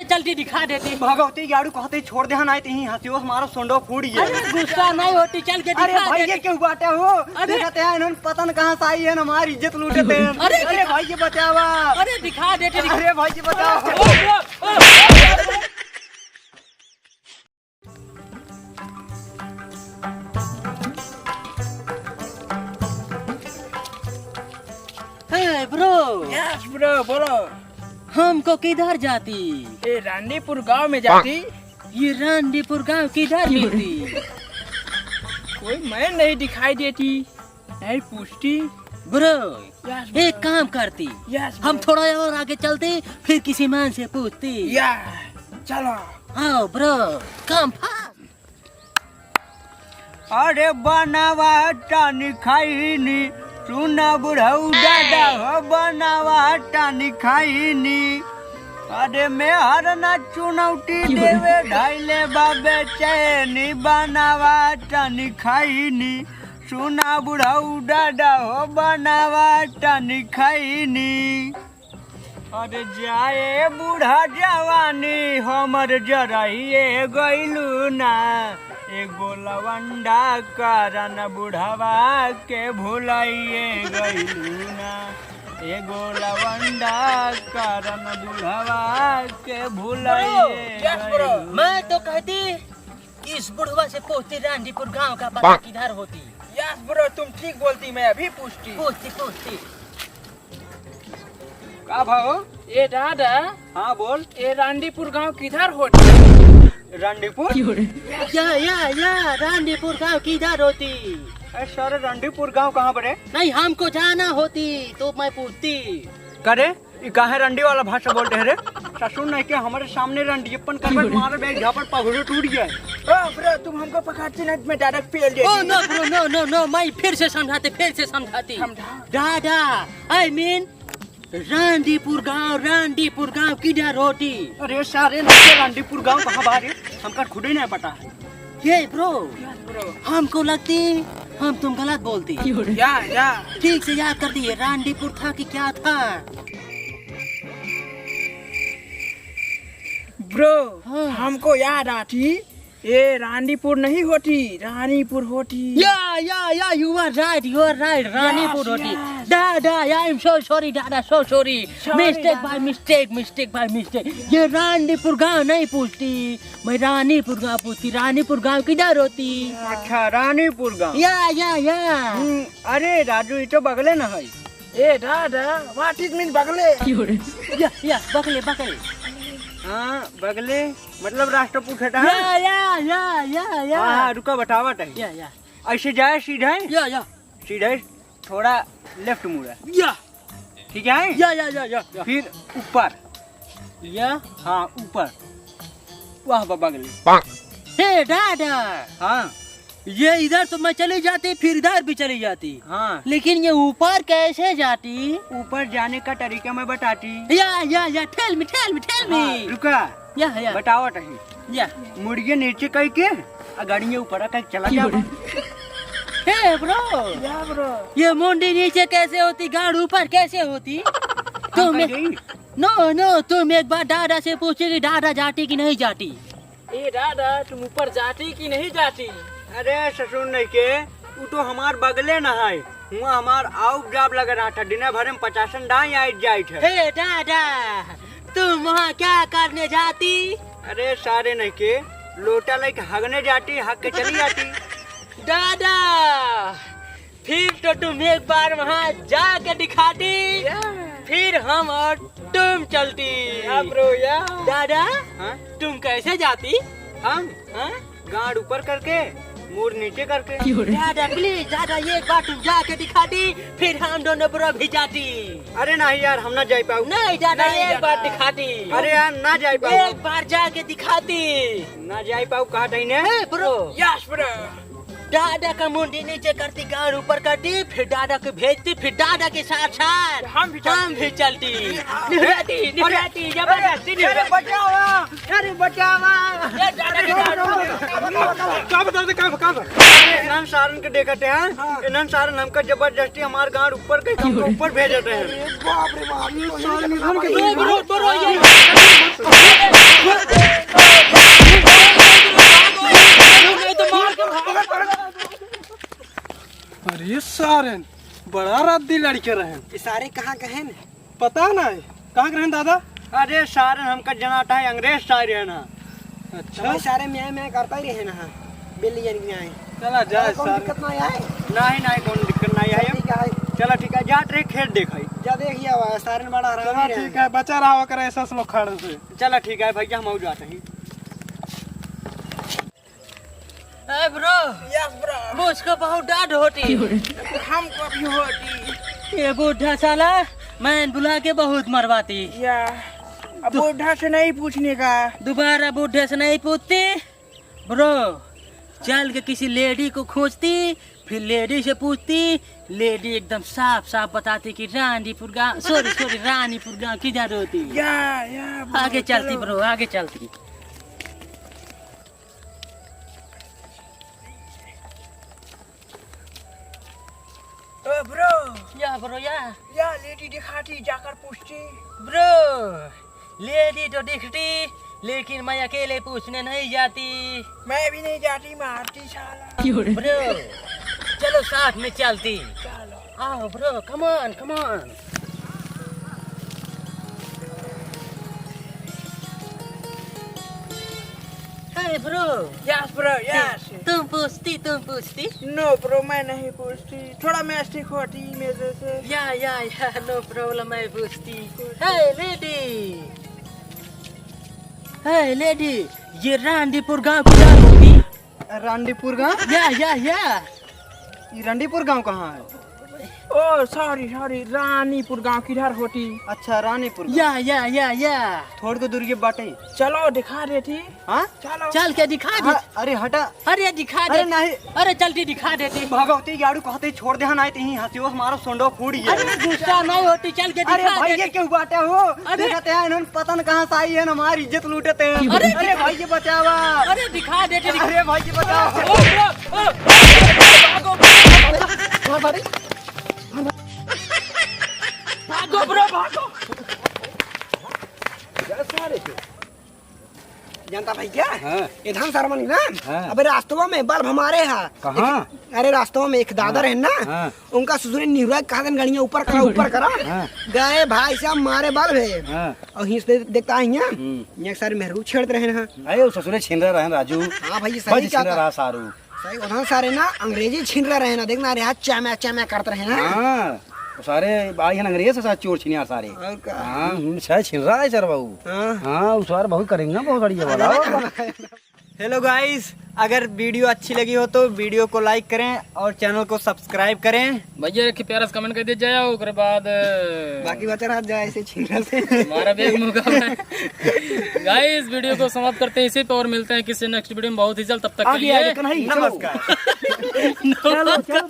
चलती दिखा देती। भगवती गाड़ू कहते छोड़ दे ना ही हंसियो हमारा सोंडो फूट गया। अरे गुस्सा नहीं होती, चल के अरे दिखा भाई ये देती। क्यों बाटे हो? अरे कहते हैं इन्होंने पता न कहाँ से आई है, हमारी इज्जत लूटे थे। अरे भाई ये बचावा। अरे दिखा देते। अरे भाई ये बचाओ। ब्रो। यस ब्रो, बोलो। हमको किधर जाती? ये रानीपुर गांव में जाती। ये रानीपुर गांव किधर मिलती? कोई मैं नहीं दिखाई देती, नहीं पूछती। Bro yes bro. एक काम करती, यस हम थोड़ा और आगे चलते, फिर किसी मान से पूछती। या चलो। आओ ब्रो, कम फास्ट। अरे बनावा टानी खाईनी, सुना बुढ़ऊ दादा हो बनावा टानी खाईनी। अरे मैं हर ना चुनौती देवे ढाईले बाबे चैनी, बनावा टानी खाईनी, सुना बुढ़ऊ दादा हो बनावा टानी खाईनी। अरे जाए बूढ़ा जवानी हमर जराइए गइलू ना, एगो लवंडा कारण बुढ़ावा के भुलाइए गइलू ना, एगो लवंडा कारण बुढ़ावा के भुलाइए गइलू। मैं तो कहती इस बुढ़वा से पूछती रानीपुर गांव का पता किधर होती। यस ब्रो, तुम ठीक बोलती, मैं अभी पूछती। पूछती। का भाव? ये दादा, हाँ बोल। ये रानीपुर गांव किधर होती? रंडीपुर? या रानीपुर गांव किधर होती? अरे सर रंडीपुर गांव कहाँ पर है? नहीं हमको जाना होती तो मैं पूछती। करे ये काहे रंडी वाला भाषा बोलते हैं रे? ससुर नहीं क्या हमारे सामने रंडीपन कर मारे बैग झापड़ पगड़ू टूट गया। ओ ब्रो, तुम हमको पकड़ती नहीं, मैं डायरेक्ट पेल देती। ओह नो ब्रो, नो मैं फिर से समझाती। दादा आई मीन रानीपुर गांव किधर होती? अरे सारे नशे रंडीपुर गांव कहाँ बाहर है? हमका खुद ही नहीं पता है। ये ब्रो ब्रो, हमको लगती हम तुम गलत बोलती। या ठीक से याद कर दिए, रानीपुर था कि क्या था? ब्रो हाँ। हमको याद आती, ये रानीपुर नहीं होती, रानीपुर होती। या यू आर राइट रानीपुर होती। yes. दादा आई एम सो सॉरी दादा, so sorry. Mistake by mistake. ये रानीपुर गांव नहीं पूछती, मैं रानीपुर गांव पूछती। रानीपुर गांव किधर होती? अच्छा रानीपुर गांव। या अरे राजू ये तो बगले न है। ए दादा, व्हाट इज मीन बगले? या बगले। हाँ बगले मतलब राष्ट्रपुर हटा है। या हाँ रुका बतावट है। या ऐसे जाए सीधा या थोड़ा लेफ्ट मुड़ा, या ठीक है? या फिर ऊपर, या हाँ ऊपर, वहाँ पर बगले। हे दादा, हाँ ये इधर तो मैं चली जाती, फिर इधर भी चली जाती। हाँ लेकिन ये ऊपर कैसे जाती? ऊपर जाने का तरीका मैं बताती। या टेल मी हाँ, रुका या बतावट है। या मुड़िए नीचे कह के गाड़ियाँ ऊपर कह चला जा। हे ब्रो, या ब्रो, ये मुंडी नीचे कैसे होती, गाड़ ऊपर कैसे होती? तुम नो तुम एक बार दादा से पूछे कि दादा जाती कि नहीं जाती। ए दादा, तुम ऊपर जाती कि नहीं जाती? अरे ससुर नहीं के वो तो हमार बगले न है, हुआ हमार आउट जॉब लग रहा था, दिन भर में 50 दाई आई जाए थे। हे दादा, तुम वहाँ क्या करने जाती? अरे सारे नहीं के लोटा लेके हगने जाती, हग के चली जाती। दादा फिर तो तुम एक बार वहाँ जाके दिखाती, फिर हम और तुम चलती। ब्रो या दादा हाँ तुम कैसे जाती? हम हाँ? गाड़ ऊपर करके मुड़ नीचे करके। दादा प्लीज दादा, एक बार तुम जाके दिखाती, फिर हम दोनों ब्रो भी जाती। अरे नहीं यार हम ना जा पाऊ। नहीं दादा, नहीं एक बार दादा। दिखाती। अरे यार ना जा पाऊ, एक बार जाके दिखाती। ना जा पाऊ कहा था इन्हें। हे ब्रो, यस ब्रो, दादा का मुंडी नीचे करती, गाड़ ऊपर करती, फिर दादा को भेजती, फिर दादा के साथ साथ हम भी चलती। निभाती जबरदस्ती अरे बचावा, अरे बचावा। ये दादा के क्या बता दे क्या इन्हन सारन के देखते हैं, इन्हन सारन हमका जबरदस्ती हमार गाड़ ऊपर के हमको ऊपर भेजते हैं। बाप रे बाप, ब्रो ये बड़ा रद्दी लड़के रहे। ये सारे कहाँ के हैं? पता नहीं कहाँ के रहे दादा। अरे सारन हमका जनाता है अंग्रेज सारे है ना। अच्छा भाई सारे म्याँ म्याँ करता ही रहे ना। बिल्ली यानी कि म्याँ। चला जाए कोई सर। दिक्कत नहीं आए? नहीं कौन दिक्कत नहीं है। ठीक है। चला ठीक है जाट रहे खेत देखा जा देखिए आवा सारन बड़ा हरामी चला रहे। ठीक है बचा रहा करे ऐसा लोग खड़े से। चला ठीक है भैया हम जाते हैं। ए ब्रो यस ब्रो, मुझको बहुत डांट होती। हमको भी होती। ये बूढ़ा साला मैं बुला के बहुत मरवाती। या अब बूढ़ा से नहीं पूछने का। दोबारा बूढ़े से नहीं पूछती ब्रो। चल के किसी लेडी को खोजती, फिर लेडी से पूछती। लेडी एकदम साफ साफ बताती कि रानीपुर गाँव सॉरी रानीपुर गाँव किधर होती। या ब्रो, आगे चलती चलो। ब्रो आगे चलती। ओ ब्रो, ब्रो या लेडी दिखाती जाकर पूछती। ब्रो लेडी तो दिखती लेकिन मैं अकेले पूछने नहीं जाती। मैं भी नहीं जाती, मारती साला। ब्रो चलो साथ में चलती। चलो। आओ bro come on. Hey bro yes bro, yes. तुम पूछती। नो ब्रो, मैं नहीं पूछती। थोड़ा मैस्टिक होती मेरे से। या नो प्रॉब्लम मैं पूछती। हे लेडी ये रानीपुर गांव किधर होती? रानीपुर गाँव। या ये रानीपुर गाँव कहाँ है? ओ सॉरी, रानीपुर गांव किधर होती? अच्छा रानीपुर। या थोड़ी को दूरी के बाटे। चलो दिखा देती। हाँ चलो। चल के दिखा दे। अरे हटा। अरे दिखा दे। अरे नहीं। अरे चलती दिखा देती। भगवती गाड़ू कहते छोड़ दे नहीं तीन हंसियों से मारो सोंडो फूट गया। अरे गुस्सा नहीं होती चल के अरे दिखा भाई ये देती। क्यों बाटे हो? अरे देखते हैं इन्होंने पता न कहाँ से आई है हमारी इज्जत लूटते हैं। अरे अरे भाई ये बचावा। अरे दिखा देती। अरे भाई ये बचाओ। भागो ब्रो, भागो। जानता भाई क्या? हाँ। ये धाम सारमनी ना। हाँ। अबे रास्तों में बल्ब हमारे यहाँ। कहाँ? अरे रास्तों में एक दादर है ना। हाँ। उनका ससुर ने निहुरा कहा था गाड़ियाँ ऊपर करा। हाँ। गए भाई साहब मारे बल्ब है। हाँ। और हिंस देखता है यहाँ। यहाँ सारे मेहरू छेड़ रहे हैं। अरे ससुरे छीन रहे राजू। हाँ भाई भाई सही छीन क्या रहा सारू। सही उधर सारे ना अंग्रेजी छीन रहे हैं ना। देखना अरे हाथ चाम्या करते रहे ना। हाँ वो सारे आई हैं अंग्रेज से साथ चोर छीनिया सारे। और क्या? हाँ शायद छीन रहा है सर बाबू। हाँ। हाँ उस बार बहुत करेंगे बहुत बढ़िया वाला। हेलो गाइस, अगर वीडियो अच्छी लगी हो तो वीडियो को लाइक करें और चैनल को सब्सक्राइब करें। भैया एक प्यारा सा कमेंट कर दिया जाए। उसके बाद बाकी बचा रहा जाए ऐसे छीन से। हमारा बैग मुकाबला है। गाइस वीडियो को समाप्त करते हैं इसी पे और मिलते हैं किसी नेक्स्ट वीडियो में बहुत ही जल्द। तब तक के लिए नमस्कार। नमस्कार।